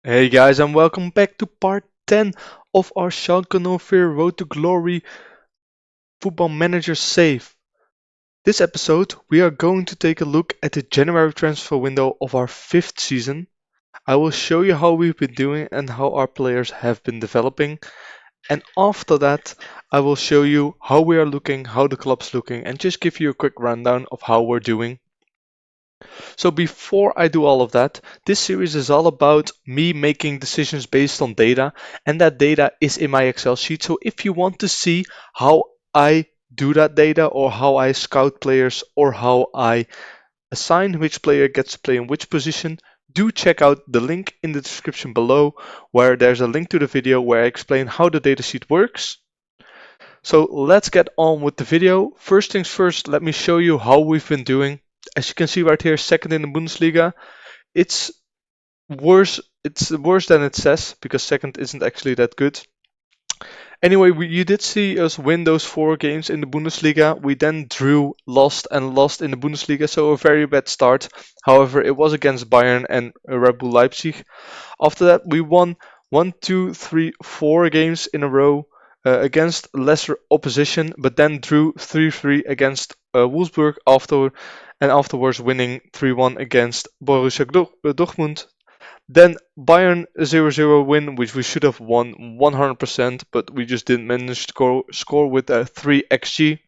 Hey guys, and welcome back to part 10 of our Schalke No Fear Road to Glory Football Manager save. This episode, we are going to take a look at the January transfer window of our 5th season. I will show you how we've been doing and how our players have been developing. And after that, I will show you how we are looking, how the club's looking, and just give you a quick rundown of how we're doing. So before I do all of that, this series is all about me making decisions based on data, and that data is in my Excel sheet. So if you want to see how I do that data, or how I scout players, or how I assign which player gets to play in which position, do check out the link in the description below, where there's a link to the video where I explain how the datasheet works. So let's get on with the video. First things first, let me show you how we've been doing. As you can see right here, second in the Bundesliga. It's worse. It's worse than it says because second isn't actually that good. Anyway, you did see us win those 4 games in the Bundesliga. We then drew, lost, and lost in the Bundesliga, so a very bad start. However, it was against Bayern and Red Bull Leipzig. After that, we won 1, 2, 3, 4 games in a row against lesser opposition, but then drew 3-3 against Wolfsburg and afterwards winning 3-1 against Borussia Dortmund. Then Bayern 0-0 win, which we should have won 100%, but we just didn't manage to score with a 3 xg.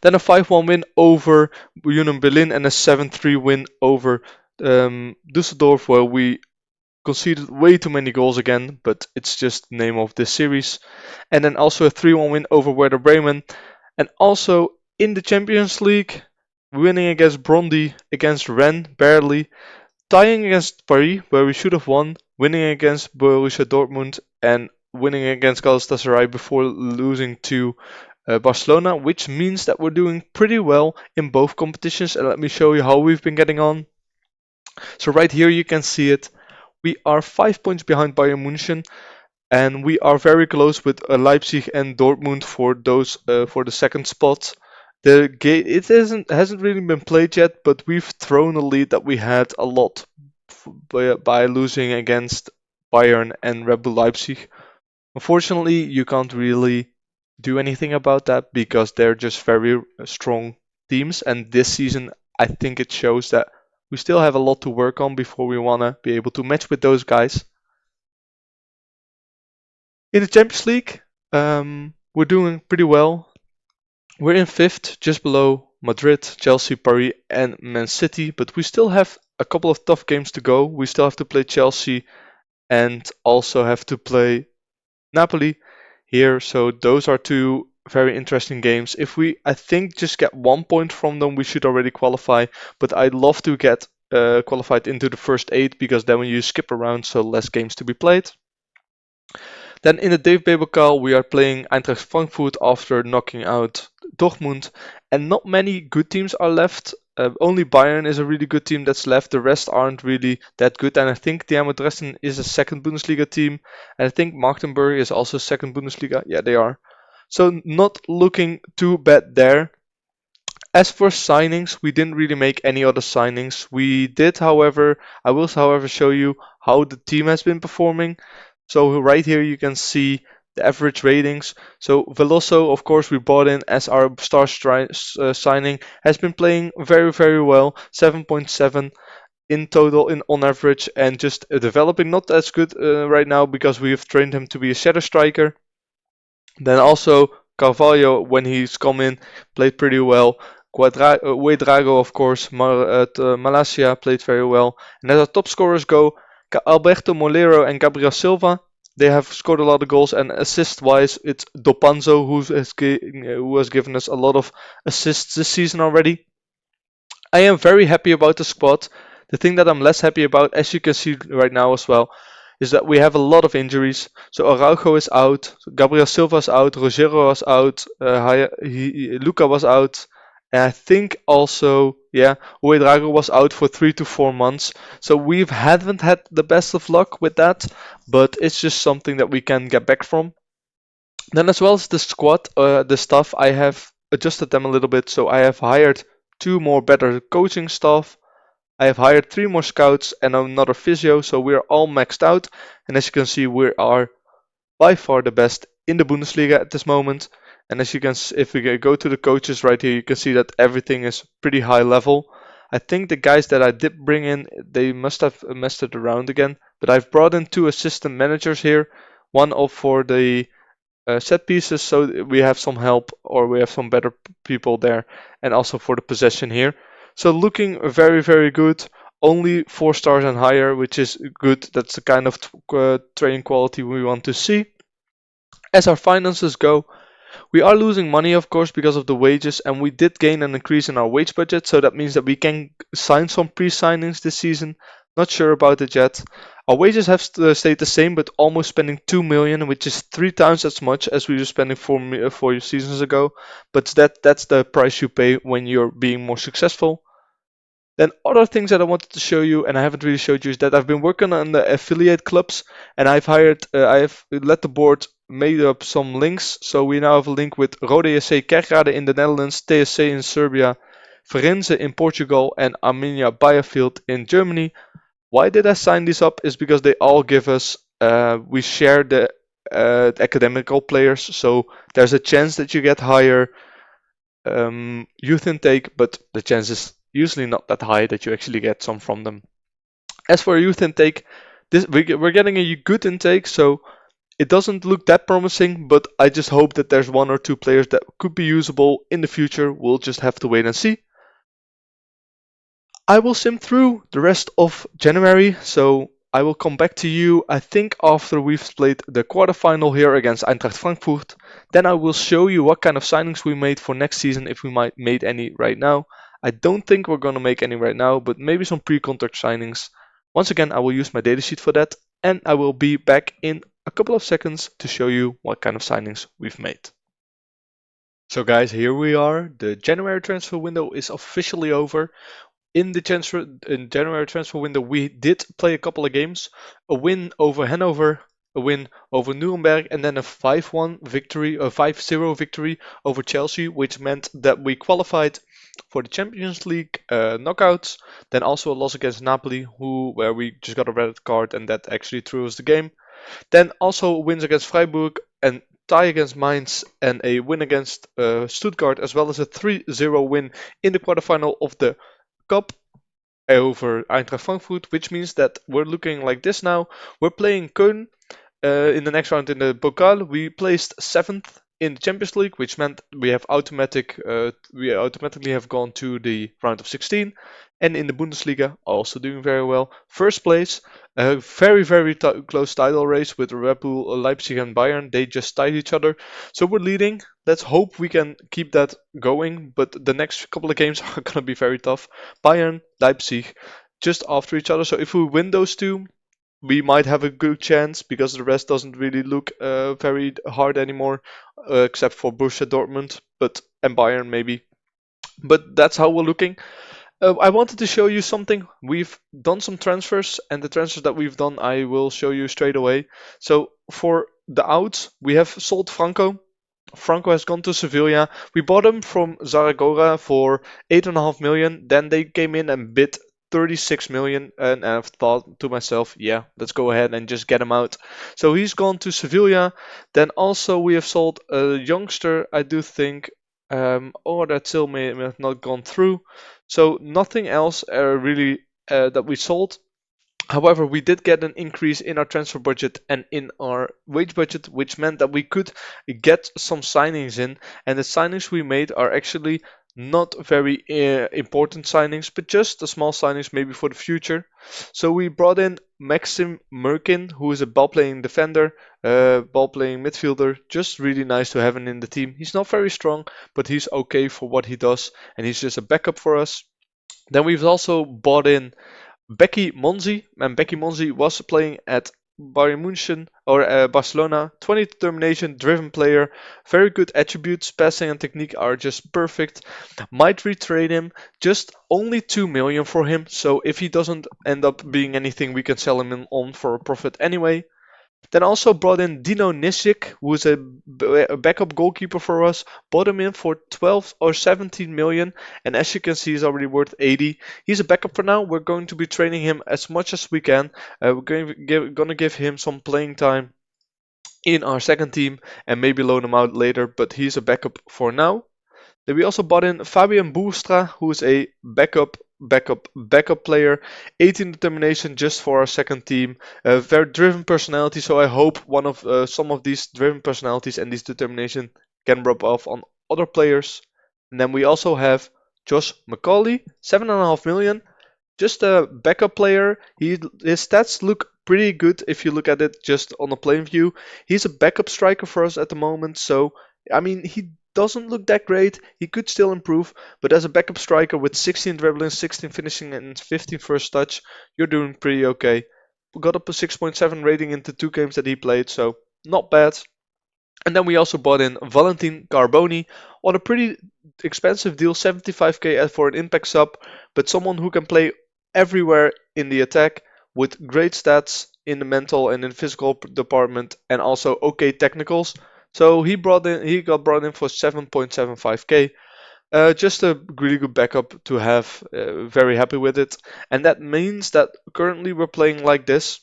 Then a 5-1 win over Union Berlin and a 7-3 win over Düsseldorf, where we conceded way too many goals again, but it's just the name of this series. And then also a 3-1 win over Werder Bremen. And also in the Champions League, winning against Brøndby, against Rennes, barely, tying against Paris, where we should have won, winning against Borussia Dortmund, and winning against Galatasaray before losing to Barcelona, which means that we're doing pretty well in both competitions. And let me show you how we've been getting on. So right here you can see it. We are 5 points behind Bayern München, and we are very close with Leipzig and Dortmund for those for the second spot. The game hasn't really been played yet, but we've thrown a lead that we had a lot by losing against Bayern and Red Bull Leipzig. Unfortunately, you can't really do anything about that because they're just very strong teams, and this season I think it shows that we still have a lot to work on before we wanna be able to match with those guys. In the Champions League, we're doing pretty well. We're in 5th, just below Madrid, Chelsea, Paris, and Man City, but we still have a couple of tough games to go. We still have to play Chelsea and also have to play Napoli here, so those are 2 very interesting games. If we, I think, just get 1 point from them, we should already qualify, but I'd love to get qualified into the first 8 because then when you skip around, so less games to be played. Then in the DFB-Pokal, we are playing Eintracht Frankfurt after knocking out Dortmund, and not many good teams are left. Only Bayern is a really good team that's left. The rest aren't really that good, and I think Dynamo Dresden is a second Bundesliga team, and I think Magdeburg is also second Bundesliga. Yeah, they are. So not looking too bad there. As for signings, we didn't really make any other signings. We did, however, I will however show you how the team has been performing. So right here you can see the average ratings. So Veloso, of course, we bought in as our signing, has been playing very well, 7.7 in total on average, and just developing not as good right now because we have trained him to be a shadow striker. Then also Carvalho, when he's come in, played pretty well. Drago, of course, Malaysia played very well. And as our top scorers go, Alberto Molero and Gabriel Silva, they have scored a lot of goals, and assist-wise, it's Dopanzo who has given us a lot of assists this season already. I am very happy about the squad. The thing that I'm less happy about, as you can see right now as well, is that we have a lot of injuries. So Araujo is out, Gabriel Silva is out, Rogero was out, Luca was out, and I think also, yeah, Uedrago was out for 3 to 4 months. So we haven't had the best of luck with that, but it's just something that we can get back from. Then as well as the squad, the staff, I have adjusted them a little bit. So I have hired 2 more better coaching staff. I have hired 3 more scouts and another physio, so we are all maxed out. And as you can see, we are by far the best in the Bundesliga at this moment. And as you can, if we go to the coaches right here, you can see that everything is pretty high level. I think the guys that I did bring in, they must have messed it around again. But I've brought in 2 assistant managers here, one of for the set pieces, so we have some help or we have some better people there, and also for the possession here. So looking very, very good. Only 4 stars and higher, which is good. That's the kind of training quality we want to see. As our finances go, we are losing money, of course, because of the wages, and we did gain an increase in our wage budget, so that means that we can sign some pre-signings this season. Not sure about it yet. Our wages have stayed the same, but almost spending 2 million, which is 3 times as much as we were spending 4 seasons ago. But that's the price you pay when you're being more successful. Then other things that I wanted to show you, and I haven't really showed you, is that I've been working on the affiliate clubs, and I have let the board made up some links. So we now have a link with Rode JC Kerkrade in the Netherlands, TSC in Serbia, Firenze in Portugal, and Arminia Bielefeld in Germany. Why did I sign these up? Is because they all give us, we share the academical players, so there's a chance that you get higher youth intake, but the chance is usually not that high that you actually get some from them. As for youth intake, we're getting a good intake, so it doesn't look that promising, but I just hope that there's 1 or 2 players that could be usable in the future. We'll just have to wait and see. I will sim through the rest of January, so I will come back to you, I think, after we've played the quarterfinal here against Eintracht Frankfurt. Then I will show you what kind of signings we made for next season, if we might made any right now. I don't think we're going to make any right now, but maybe some pre-contract signings. Once again, I will use my data sheet for that, and I will be back in a couple of seconds to show you what kind of signings we've made. So guys, here we are. The January transfer window is officially over. In the January transfer window, we did play a couple of games. A win over Hanover, a win over Nuremberg, and then a 5-1 victory, a 5-0 victory over Chelsea, which meant that we qualified for the Champions League knockouts. Then also a loss against Napoli, where we just got a red card, and that actually threw us the game. Then also wins against Freiburg and tie against Mainz and a win against Stuttgart, as well as a 3-0 win in the quarterfinal of the Cup over Eintracht Frankfurt, which means that we're looking like this now. We're playing Köln in the next round in the Pokal. We placed 7th in the Champions League, which meant we automatically have gone to the round of 16. And in the Bundesliga, also doing very well. First place, a very, very close title race with Red Bull, Leipzig, and Bayern. They just tied each other. So we're leading. Let's hope we can keep that going. But the next couple of games are going to be very tough. Bayern, Leipzig, just after each other. So if we win those two, we might have a good chance, because the rest doesn't really look very hard anymore, except for Borussia Dortmund, and Bayern maybe. But that's how we're looking. I wanted to show you something. We've done some transfers, and the transfers that we've done, I will show you straight away. So for the outs, we have sold Franco. Franco has gone to Sevilla. We bought him from Zaragoza for 8.5 million. Then they came in and bid 36 million, and I've thought to myself, yeah, let's go ahead and just get him out. So he's gone to Sevilla. Then also we have sold a youngster, I do think, or that still may have not gone through. So nothing else really that we sold. However, we did get an increase in our transfer budget and in our wage budget, which meant that we could get some signings in. And the signings we made are actually not very important signings, but just the small signings maybe for the future. So we brought in Maxim Merkin, who is a ball-playing defender, ball-playing midfielder. Just really nice to have him in the team. He's not very strong, but he's okay for what he does, and he's just a backup for us. Then we've also bought in Becky Monzi, and Becky Monzi was playing at Bayern München or Barcelona. 20 determination, driven player, very good attributes, passing and technique are just perfect. Might retrade him, just only 2 million for him. So if he doesn't end up being anything, we can sell him on for a profit anyway. Then also brought in Dino Nisic, who's a backup goalkeeper for us. Bought him in for 12 or 17 million, and as you can see, he's already worth 80. He's a backup for now. We're going to be training him as much as we can. Gonna give him some playing time in our second team and maybe loan him out later, but he's a backup for now. Then we also bought in Fabian Boustra, who is a backup player. 18 determination just for our second team. A very driven personality, so I hope one of some of these driven personalities and this determination can rub off on other players. And then we also have Josh McCauley, 7.5 million. Just a backup player. His stats look pretty good if you look at it just on a plain view. He's a backup striker for us at the moment, so I mean he doesn't look that great. He could still improve, but as a backup striker with 16 dribbling, 16 finishing, and 15 first touch, you're doing pretty okay. Got up a 6.7 rating in the 2 games that he played, so not bad. And then we also bought in Valentin Carboni on a pretty expensive deal, 75k for an impact sub, but someone who can play everywhere in the attack with great stats in the mental and in physical department and also okay technicals. So he got brought in for 7.75k. Just a really good backup to have. Very happy with it, and that means that currently we're playing like this.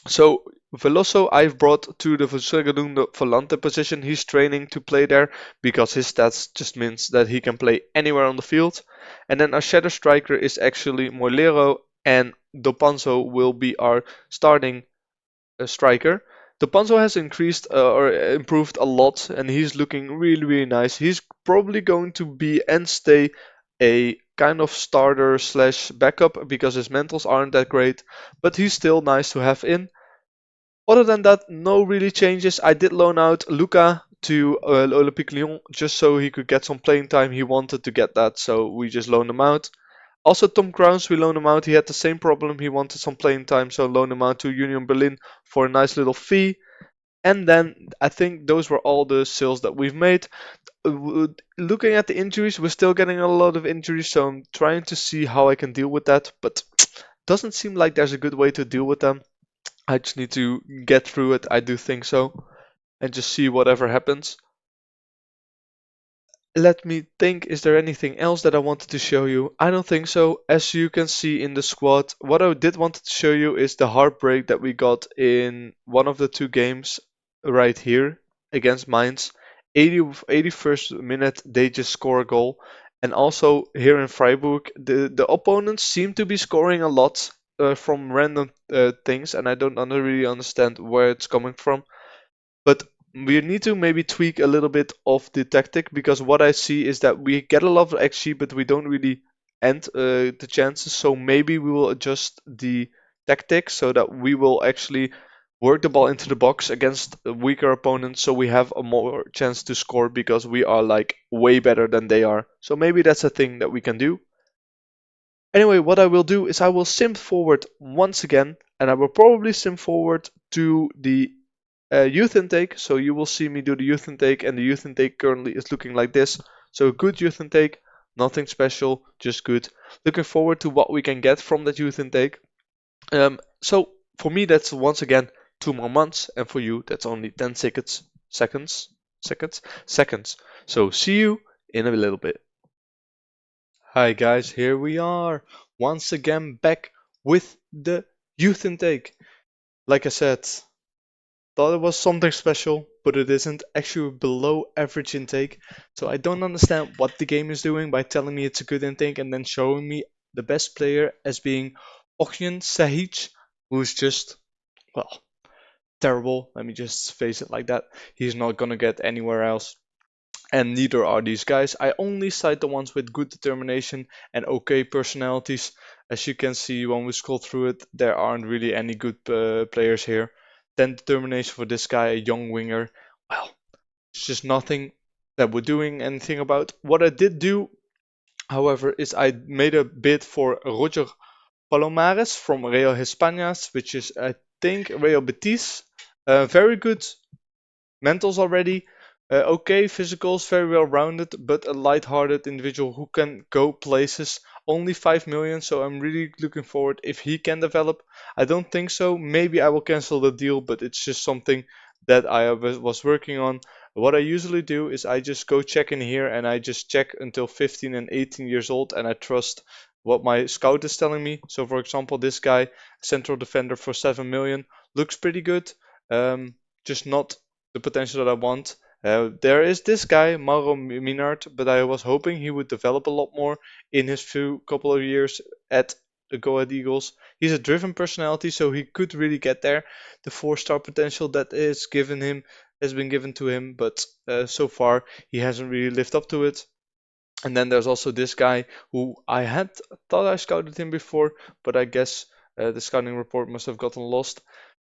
So Veloso I've brought to the Verzegerdoende Volante position. He's training to play there because his stats just means that he can play anywhere on the field. And then our shadow striker is actually Moilero, and Dopanzo will be our starting striker. Dopanzo has increased or improved a lot, and he's looking really, really nice. He's probably going to be and stay a kind of starter slash backup because his mentals aren't that great, but he's still nice to have in. Other than that, no really changes. I did loan out Luca to Olympique Lyon just so he could get some playing time. He wanted to get that, so we just loaned him out. Also, Tom Crowns, we loaned him out. He had the same problem. He wanted some playing time, so loaned him out to Union Berlin for a nice little fee. And then I think those were all the sales that we've made. Looking at the injuries, we're still getting a lot of injuries, so I'm trying to see how I can deal with that. But doesn't seem like there's a good way to deal with them. I just need to get through it. I do think so, and just see whatever happens. Let me think, is there anything else that I wanted to show you? I don't think so. As you can see in the squad, what I did want to show you is the heartbreak that we got in one of the 2 games right here against Mainz. 81st minute, they just score a goal. And also here in Freiburg, the opponents seem to be scoring a lot from random things, and I don't really understand where it's coming from. But we need to maybe tweak a little bit of the tactic because what I see is that we get a lot of XG, but we don't really end the chances. So maybe we will adjust the tactics so that we will actually work the ball into the box against weaker opponents so we have a more chance to score because we are like way better than they are. So maybe that's a thing that we can do. Anyway, what I will do is I will sim forward once again, and I will probably sim forward to the youth intake. So you will see me do the youth intake, and the youth intake currently is looking like this. So good youth intake, nothing special, just good. Looking forward to what we can get from that youth intake. So for me, that's once again 2 more months, and for you, that's only 10 seconds. So see you in a little bit. Hi guys, here we are once again back with the youth intake. Like I said, thought it was something special, but it isn't. Actually below average intake. So I don't understand what the game is doing by telling me it's a good intake and then showing me the best player as being Ognjen Sahic, who's just, well, terrible. Let me just face it like that. He's not gonna get anywhere else. And neither are these guys. I only cite the ones with good determination and okay personalities. As you can see when we scroll through it, there aren't really any good players here. Then determination for this guy, a young winger. Well, it's just nothing that we're doing anything about. What I did do, however, is I made a bid for Roger Palomares from Real Españas, which is, I think, Real Betis. Very good mentals already. Okay, physicals, very well rounded, but a light-hearted individual who can go places. only 5 million, so I'm really looking forward if he can develop. I don't think so. Maybe I will cancel the deal, but it's just something that I was working on. What I usually do is I just go check in here and I just check until 15 and 18 years old, and I trust what my scout is telling me. So for example, this guy, central defender for 7 million, looks pretty good. Just not the potential that I want. There is this guy, Mauro Minard, but I was hoping he would develop a lot more in his few couple of years at the Go Ahead Eagles. He's a driven personality, so he could really get there. The 4-star potential that is given him has been given to him, but so far he hasn't really lived up to it. And then there's also this guy who I had thought I scouted him before, but I guess the scouting report must have gotten lost.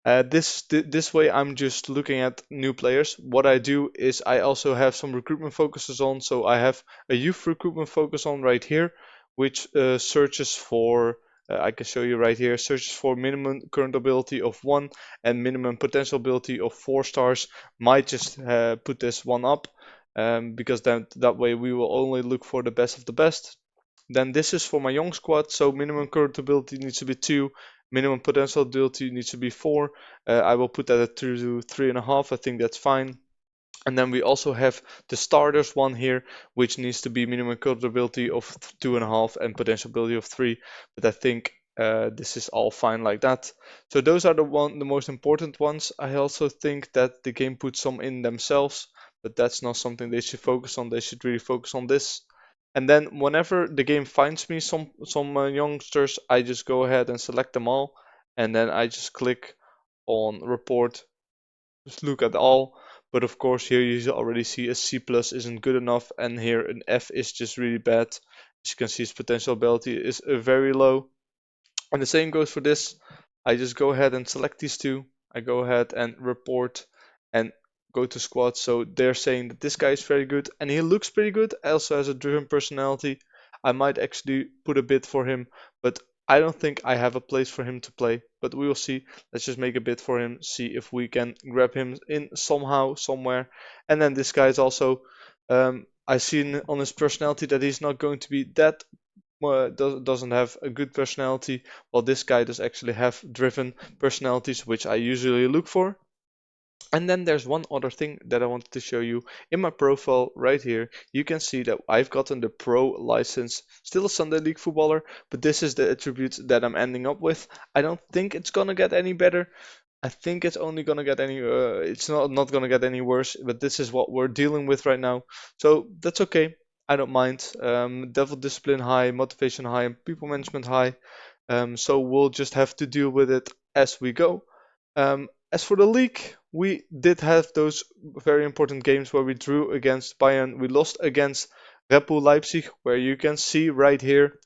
This way, I'm just looking at new players. What I do is I also have some recruitment focuses on. So I have a youth recruitment focus on right here, which searches for. I can show you right here. Searches for minimum current ability of 1 and minimum potential ability of 4 stars. Might just put this one up, because then that way we will only look for the best of the best. Then this is for my young squad, so minimum current ability needs to be 2, minimum potential ability needs to be 4. I will put that at 2 to 3.5. I think that's fine. And then we also have the starters one here, which needs to be minimum current ability of 2.5 and potential ability of 3. But I think this is all fine like that. So those are the most important ones. I also think that the game puts some in themselves, but that's not something they should focus on. They should really focus on this. And then whenever the game finds me some youngsters, I just go ahead and select them all, and then I just click on report, just look at all. But of course here you already see a C plus isn't good enough, and here an F is just really bad. As you can see, its potential ability is very low. And the same goes for this. I just go ahead and select these two. I go ahead and report and go to squad. So they're saying that this guy is very good and he looks pretty good. Also has a driven personality. I might actually put a bid for him, but I don't think I have a place for him to play. But we will see. Let's just make a bid for him, see if we can grab him in somehow, somewhere. And then this guy is also, I've seen on his personality that he's not going to be that doesn't have a good personality, while this guy does actually have driven personalities, which I usually look for. And then there's one other thing that I wanted to show you. In my profile right here, you can see that I've gotten the pro license, still a Sunday League footballer, but this is the attributes that I'm ending up with. I don't think it's gonna get any better. I think it's only gonna get it's not gonna get any worse, but this is what we're dealing with right now. So that's okay. I don't mind. Devil discipline high, motivation high, and people management high. So we'll just have to deal with it as we go. As for the league, we did have those very important games where we drew against Bayern. We lost against Red Bull Leipzig, where you can see right here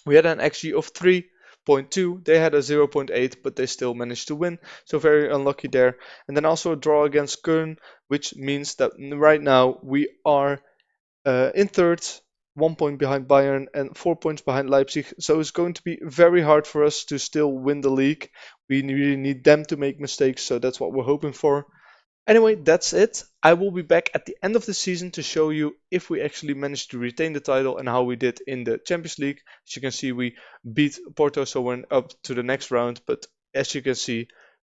we had an XG of 3.2. They had a 0.8, but they still managed to win. So very unlucky there. And then also a draw against Köln, which means that right now we are in third, 1 point behind Bayern and 4 points behind Leipzig. So it's going to be very hard for us to still win the league. We really need them to make mistakes, so that's what we're hoping for. Anyway, that's it. I will be back at the end of the season to show you if we actually managed to retain the title and how we did in the Champions League. As you can see, we beat Porto, so we're up to the next round. But as you can see,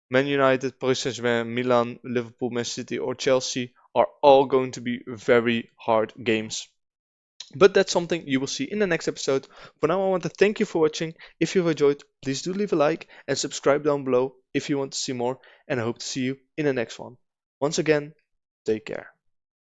Man United, Paris Saint-Germain, Milan, Liverpool, Man City or Chelsea are all going to be very hard games. But that's something you will see in the next episode. For now, I want to thank you for watching. If you've enjoyed, please do leave a like and subscribe down below if you want to see more. And I hope to see you in the next one. Once again, take care.